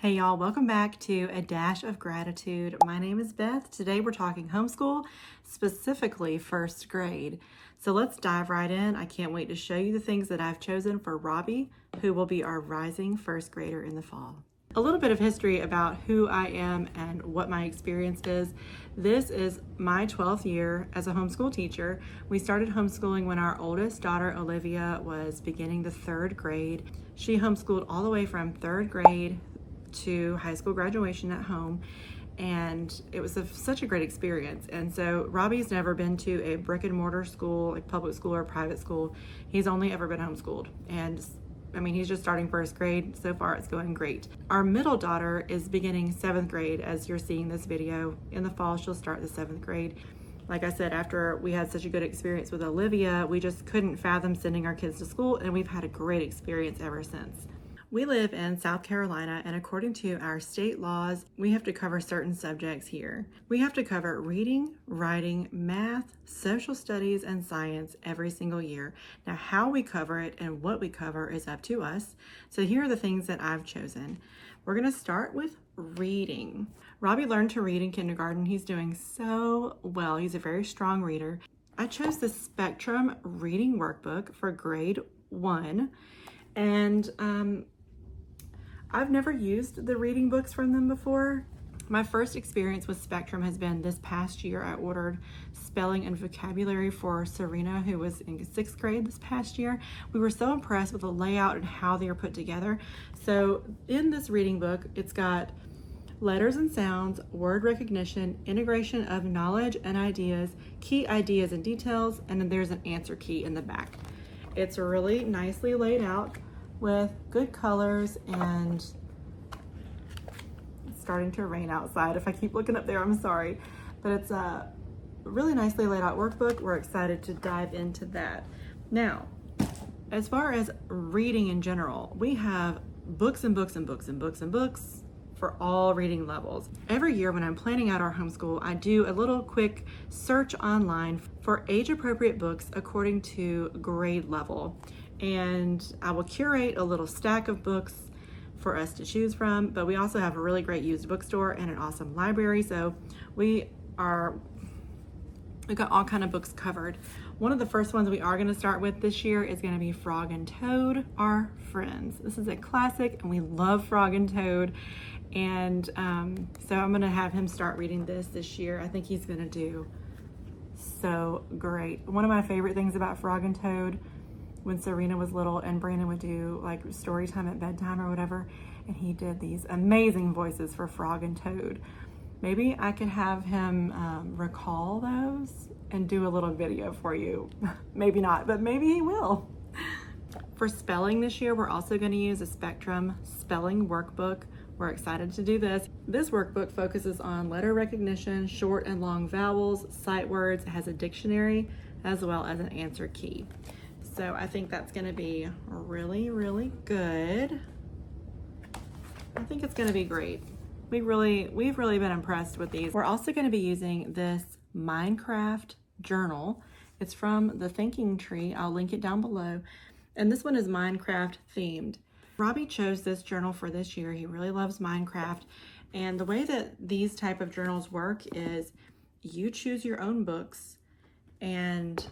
Hey y'all, welcome back to A Dash of Gratitude. My name is Beth. Today we're talking homeschool, specifically first grade. So let's dive right in. I can't wait to show you the things that I've chosen for Robbie, who will be our rising first grader in the fall. A little bit of history about who I am and what my experience is. This is my 12th year as a homeschool teacher. We started homeschooling when our oldest daughter, Olivia, was beginning the third grade. She homeschooled all the way from third grade to high school graduation at home, and it was such a great experience. And so Robbie's never been to a brick and mortar school, like public school or private school. He's only ever been homeschooled, and I mean, he's just starting first grade. So far it's going great. Our middle daughter is beginning 7th grade. As you're seeing this video, in the fall she'll start the 7th grade. Like I said, after we had such a good experience with Olivia, we just couldn't fathom sending our kids to school, and we've had a great experience ever since. We live in South Carolina, and according to our state laws, we have to cover certain subjects here. We have to cover reading, writing, math, social studies, and science every single year. Now, how we cover it and what we cover is up to us. So here are the things that I've chosen. We're going to start with reading. Robbie learned to read in kindergarten. He's doing so well. He's a very strong reader. I chose the Spectrum Reading Workbook for grade 1, and I've never used the reading books from them before. My first experience with Spectrum has been this past year. I ordered spelling and vocabulary for Serena, who was in 6th grade this past year. We were so impressed with the layout and how they are put together. So in this reading book, it's got letters and sounds, word recognition, integration of knowledge and ideas, key ideas and details, and then there's an answer key in the back. It's really nicely laid out with good colors, and it's starting to rain outside. If I keep looking up there, I'm sorry, but it's a really nicely laid out workbook. We're excited to dive into that. Now, as far as reading in general, we have books and books and books and books and books for all reading levels. Every year when I'm planning out our homeschool, I do a little quick search online for age-appropriate books according to grade level. And I will curate a little stack of books for us to choose from, but we also have a really great used bookstore and an awesome library, so we've got all kind of books covered. One of the first ones we are going to start with this year is going to be Frog and Toad Are Friends. This is a classic, and we love Frog and Toad, and so I'm going to have him start reading this year. I think he's going to do so great. One of my favorite things about Frog and Toad, when Serena was little and Brandon would do like story time at bedtime or whatever, and he did these amazing voices for Frog and Toad. Maybe I could have him recall those and do a little video for you. Maybe not, but maybe he will. For spelling this year, we're also going to use a Spectrum spelling workbook. We're excited to do this. This workbook focuses on letter recognition, short and long vowels, sight words. It has a dictionary as well as an answer key. So I think that's going to be really, really good. I think it's going to be great. We've really been impressed with these. We're also going to be using this Minecraft journal. It's from the Thinking Tree. I'll link it down below. And this one is Minecraft themed. Robbie chose this journal for this year. He really loves Minecraft. And the way that these type of journals work is you choose your own books and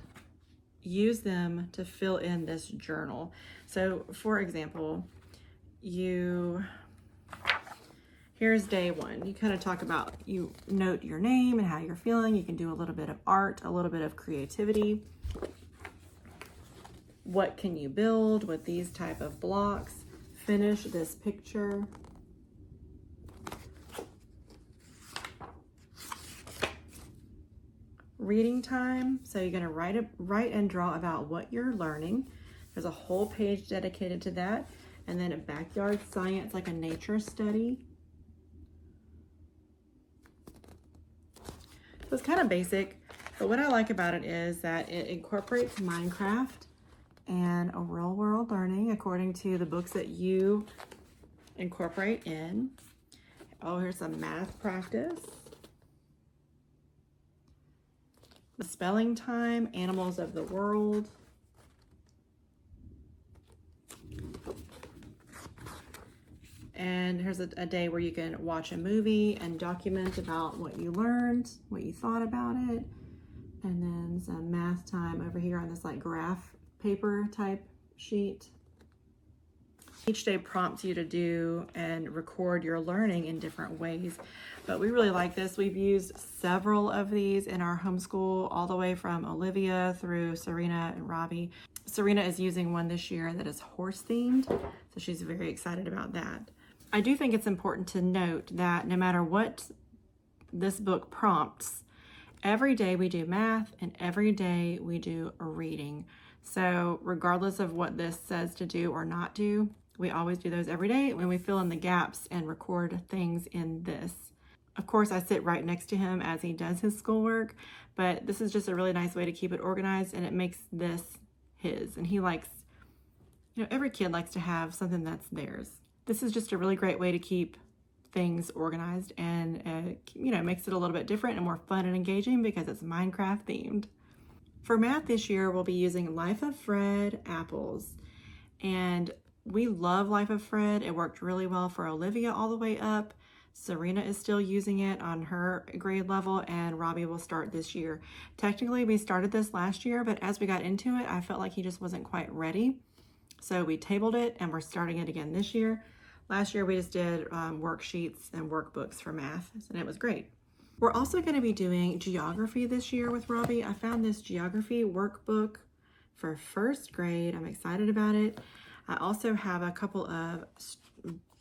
use them to fill in this journal. So for example, here's day 1. You kind of talk about, you note your name and how you're feeling. You can do a little bit of art, a little bit of creativity. What can you build with these type of blocks? Finish this picture. Reading time. So you're going to write and draw about what you're learning. There's a whole page dedicated to that. And then a backyard science, like a nature study. So it's kind of basic, but what I like about it is that it incorporates Minecraft and a real world learning according to the books that you incorporate in. Oh, here's some math practice. Spelling time, animals of the world. And here's a day where you can watch a movie and document about what you learned, what you thought about it. And then some math time over here on this like graph paper type sheet. Each day prompts you to do and record your learning in different ways. But we really like this. We've used several of these in our homeschool, all the way from Olivia through Serena and Robbie. Serena is using one this year that is horse themed, so she's very excited about that. I do think it's important to note that no matter what this book prompts, every day we do math and every day we do a reading. So regardless of what this says to do or not do, we always do those every day when we fill in the gaps and record things in this. Of course, I sit right next to him as he does his schoolwork, but this is just a really nice way to keep it organized, and it makes this his. And he likes, every kid likes to have something that's theirs. This is just a really great way to keep things organized, and makes it a little bit different and more fun and engaging because it's Minecraft themed. For math this year, we'll be using Life of Fred Apples, and we love Life of Fred. It worked really well for Olivia all the way up. Serena is still using it on her grade level, and Robbie will start this year. Technically, we started this last year, but as we got into it, I felt like he just wasn't quite ready. So we tabled it, and we're starting it again this year. Last year, we just did worksheets and workbooks for math, and it was great. We're also going to be doing geography this year with Robbie. I found this geography workbook for first grade. I'm excited about it. I also have a couple of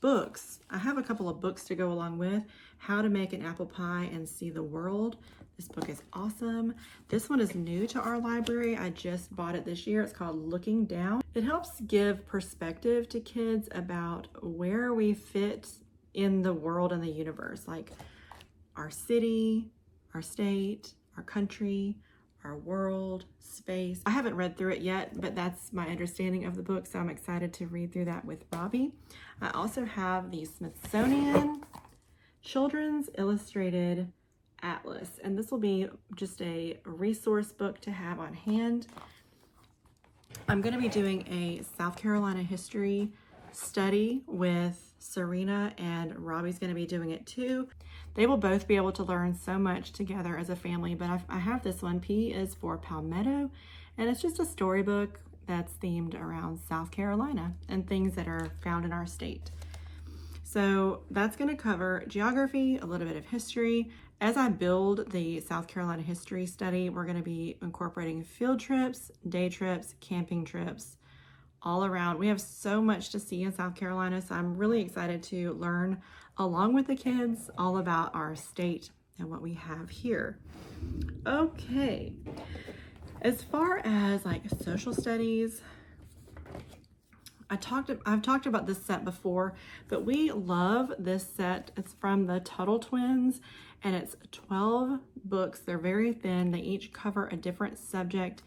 books. I have a couple of books to go along with How to Make an Apple Pie and See the World. This book is awesome. This one is new to our library. I just bought it this year. It's called Looking Down. It helps give perspective to kids about where we fit in the world and the universe, like our city, our state, our country, our world, space. I haven't read through it yet, but that's my understanding of the book, so I'm excited to read through that with Robbie. I also have the Smithsonian Children's Illustrated Atlas, and this will be just a resource book to have on hand. I'm going to be doing a South Carolina history study with Serena, and Robbie's going to be doing it too. They will both be able to learn so much together as a family, but I have this one. P is for Palmetto, and it's just a storybook that's themed around South Carolina and things that are found in our state. So that's going to cover geography, a little bit of history. As I build the South Carolina history study, we're going to be incorporating field trips, day trips, camping trips, all around. We have so much to see in South Carolina, so I'm really excited to learn along with the kids all about our state and what we have here. Okay, as far as like social studies, I've talked about this set before, but we love this set. It's from the Tuttle Twins, and it's 12 books. They're very thin. They each cover a different subject,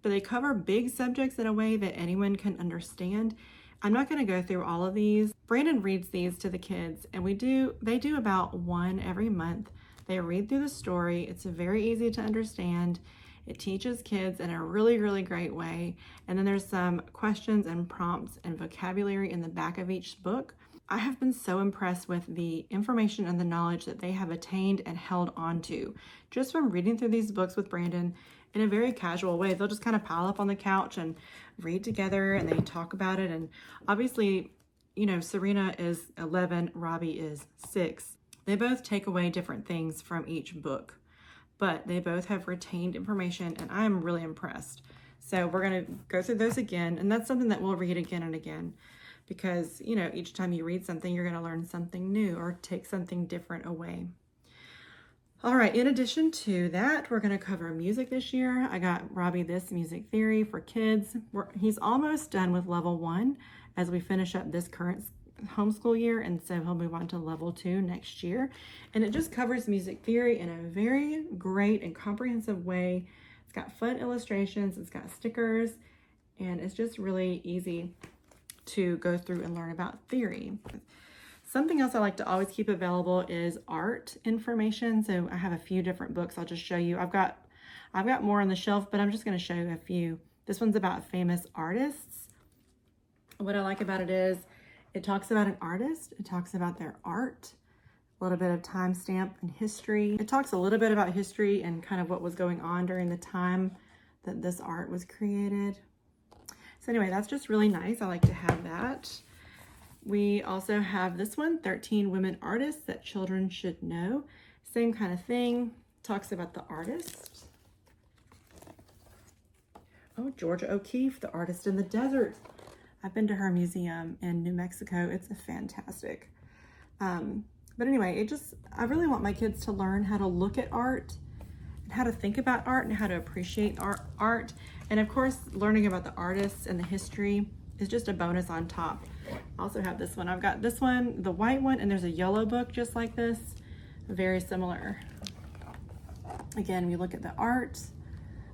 but they cover big subjects in a way that anyone can understand. I'm not going to go through all of these. Brandon reads these to the kids, and they do about one every month. They read through the story. It's very easy to understand. It teaches kids in a really, really great way. And then there's some questions and prompts and vocabulary in the back of each book. I have been so impressed with the information and the knowledge that they have attained and held on to just from reading through these books with Brandon in a very casual way. They'll just kind of pile up on the couch and read together, and they talk about it. And obviously, Serena is 11, Robbie is 6. They both take away different things from each book, but they both have retained information, and I'm really impressed. So we're going to go through those again, and that's something that we'll read again and again, because each time you read something, you're going to learn something new or take something different away. All right, in addition to that, we're going to cover music this year. I got Robbie this music theory for kids. He's almost done with level 1 as we finish up this current homeschool year, and so he'll move on to level 2 next year. And it just covers music theory in a very great and comprehensive way. It's got fun illustrations, it's got stickers, and it's just really easy to go through and learn about theory. Something else I like to always keep available is art information. So I have a few different books I'll just show you. I've got more on the shelf, but I'm just going to show you a few. This one's about famous artists. What I like about it is It talks about an artist. It talks about their art, a little bit of timestamp and history. It talks a little bit about history and kind of what was going on during the time that this art was created. So anyway, that's just really nice. I like to have that. We also have this one, 13 Women Artists That Children Should Know. Same kind of thing. Talks about the artist. Oh, Georgia O'Keeffe, the artist in the desert. I've been to her museum in New Mexico. It's fantastic. But anyway, I really want my kids to learn how to look at art and how to think about art and how to appreciate art. And of course, learning about the artists and the history is just a bonus on top. I also have this one. I've got this one, the white one, and there's a yellow book just like this, very similar. Again, we look at the art,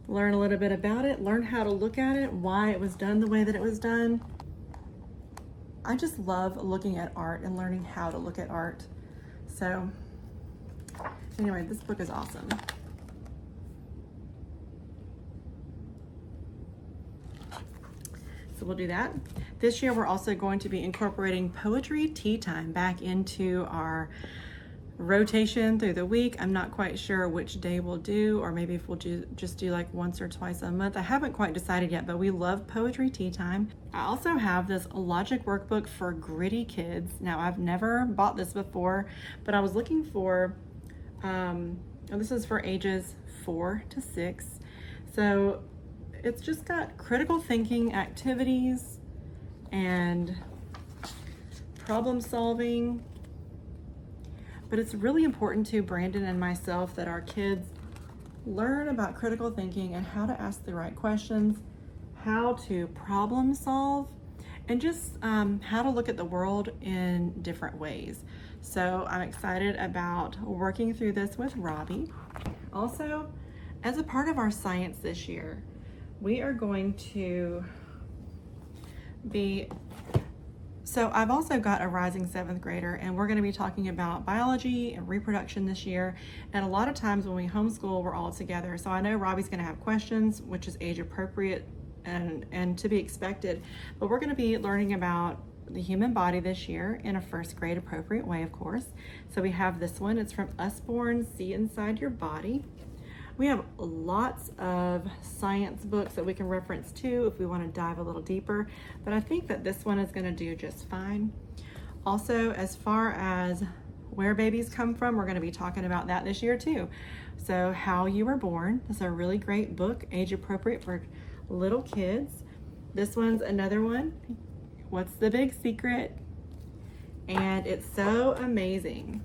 learn a little bit about it, learn how to look at it, why it was done the way that it was done. I just love looking at art and learning how to look at art. So anyway, this book is awesome. So we'll do that. This year, we're also going to be incorporating poetry tea time back into our rotation through the week. I'm not quite sure which day we'll do, or maybe if we'll just do like once or twice a month. I haven't quite decided yet, but we love poetry tea time. I also have this logic workbook for gritty kids. Now, I've never bought this before, but I was looking for, this is for ages 4 to 6. So it's just got critical thinking activities and problem solving. But it's really important to Brandon and myself that our kids learn about critical thinking and how to ask the right questions, how to problem solve, and just how to look at the world in different ways. So I'm excited about working through this with Robbie. Also, as a part of our science this year, we are going to be, so I've also got a rising 7th grader, and we're going to be talking about biology and reproduction this year. And a lot of times when we homeschool, we're all together. So I know Robbie's going to have questions, which is age appropriate and to be expected. But we're going to be learning about the human body this year in a 1st grade appropriate way, of course. So we have this one. It's from Usborne, See Inside Your Body. We have lots of science books that we can reference to if we want to dive a little deeper, but I think that this one is going to do just fine. Also, as far as where babies come from, we're going to be talking about that this year too. So How You Were Born is a really great book, age appropriate for little kids. This one's another one, What's the Big Secret? And it's so amazing.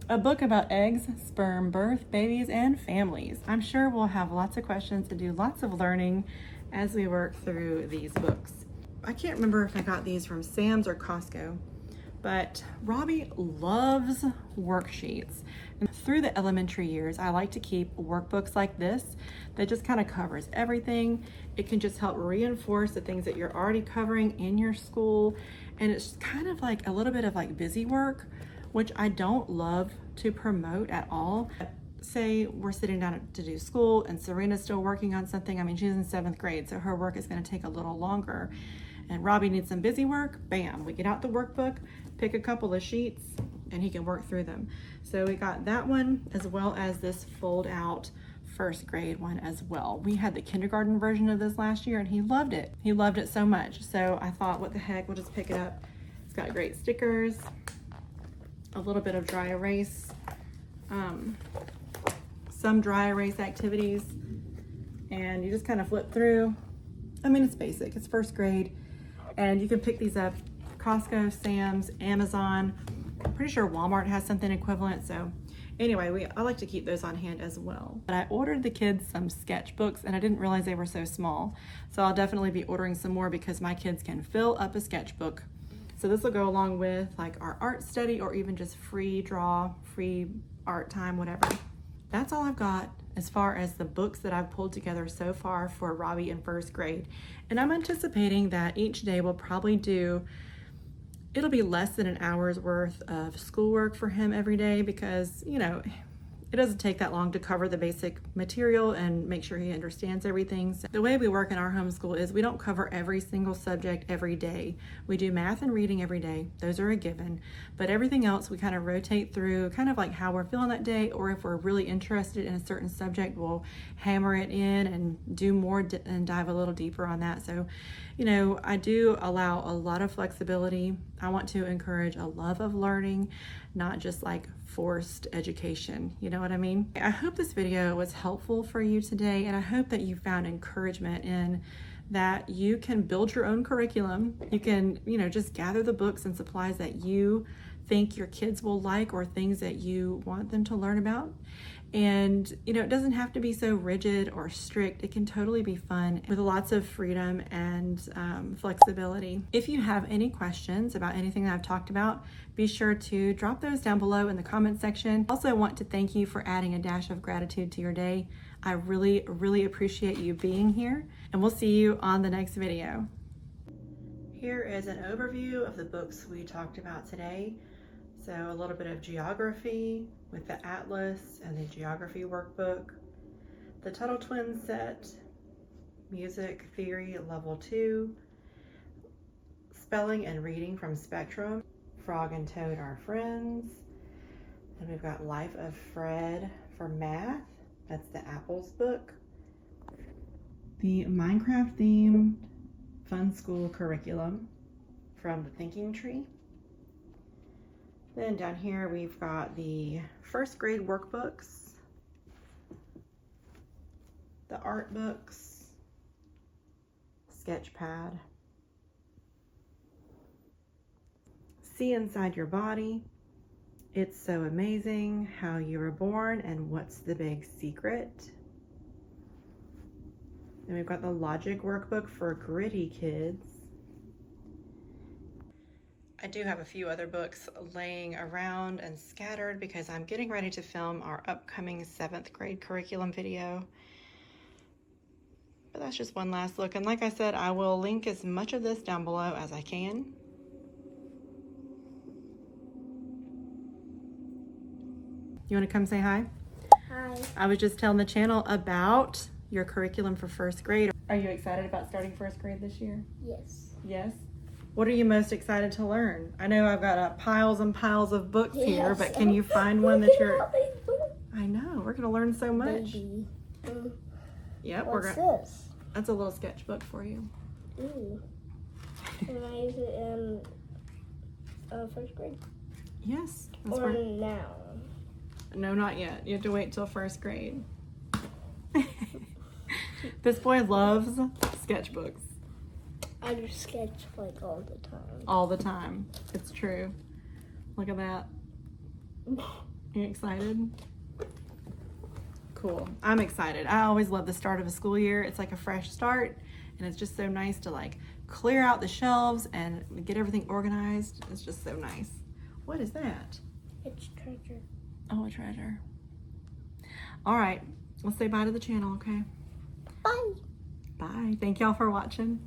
A book about eggs, sperm, birth, babies, and families. I'm sure we'll have lots of questions and do lots of learning as we work through these books. I can't remember if I got these from Sam's or Costco, but Robbie loves worksheets. And through the elementary years, I like to keep workbooks like this that just kind of covers everything. It can just help reinforce the things that you're already covering in your school. And it's kind of like a little bit of like busy work, which I don't love to promote at all. Say we're sitting down to do school and Serena's still working on something. I mean, she's in 7th grade, so her work is going to take a little longer. And Robbie needs some busy work, bam, we get out the workbook, pick a couple of sheets, and he can work through them. So we got that one, as well as this fold out 1st grade one as well. We had the kindergarten version of this last year and he loved it. He loved it so much. So I thought, what the heck, we'll just pick it up. It's got great stickers, a little bit of dry erase, some dry erase activities, and you just kind of flip through. I mean, it's basic, it's 1st grade, and you can pick these up Costco, Sam's, Amazon. I'm pretty sure Walmart has something equivalent. So anyway, I like to keep those on hand as well. But I ordered the kids some sketchbooks and I didn't realize they were so small. So I'll definitely be ordering some more because my kids can fill up a sketchbook. So this will go along with like our art study or even just free draw, free art time, whatever. That's all I've got as far as the books that I've pulled together so far for Robbie in 1st grade. And I'm anticipating that each day will probably it'll be less than an hour's worth of schoolwork for him every day because, you know, it doesn't take that long to cover the basic material and make sure he understands everything. So the way we work in our homeschool is we don't cover every single subject every day. We do math and reading every day. Those are a given. But everything else we kind of rotate through, kind of like how we're feeling that day, or if we're really interested in a certain subject, we'll hammer it in and do more and dive a little deeper on that. So, you know, I do allow a lot of flexibility. I want to encourage a love of learning, not just like forced education. You know what I mean? I hope this video was helpful for you today, and I hope that you found encouragement in that you can build your own curriculum. You can, you know, just gather the books and supplies that you think your kids will like or things that you want them to learn about. And, you know, it doesn't have to be so rigid or strict. It can totally be fun with lots of freedom and flexibility. If you have any questions about anything that I've talked about, be sure to drop those down below in the comment section. Also, I want to thank you for adding a dash of gratitude to your day. I really, really appreciate you being here, and we'll see you on the next video. Here is an overview of the books we talked about today. So a little bit of geography with the Atlas and the geography workbook, the Tuttle Twins set, music theory level 2, spelling and reading from Spectrum, Frog and Toad are friends, and we've got Life of Fred for math. That's the Apples book. The Minecraft themed Funschool curriculum from the Thinking Tree. Then down here we've got the first grade workbooks, the art books, sketch pad, See Inside Your Body, It's So Amazing How You Were Born and What's the Big Secret. Then we've got the logic workbook for gritty kids. I do have a few other books laying around and scattered because I'm getting ready to film our upcoming 7th grade curriculum video. But that's just one last look. And like I said, I will link as much of this down below as I can. You want to come say hi? Hi. I was just telling the channel about your curriculum for 1st grade. Are you excited about starting 1st grade this year? Yes. Yes? What are you most excited to learn? I know I've got piles and piles of books here, but can you find one that you're... I know, we're going to learn so much. Baby. Yep, What's this? That's a little sketchbook for you. Ooh. Can I use it in 1st grade? Yes. Or now? No, not yet. You have to wait till 1st grade. This boy loves sketchbooks. I just sketch like all the time. All the time. It's true. Look at that. You excited? Cool. I'm excited. I always love the start of a school year. It's like a fresh start, and it's just so nice to like clear out the shelves and get everything organized. It's just so nice. What is that? It's treasure. Oh, a treasure. All right. Let's say bye to the channel, okay? Bye. Bye. Thank y'all for watching.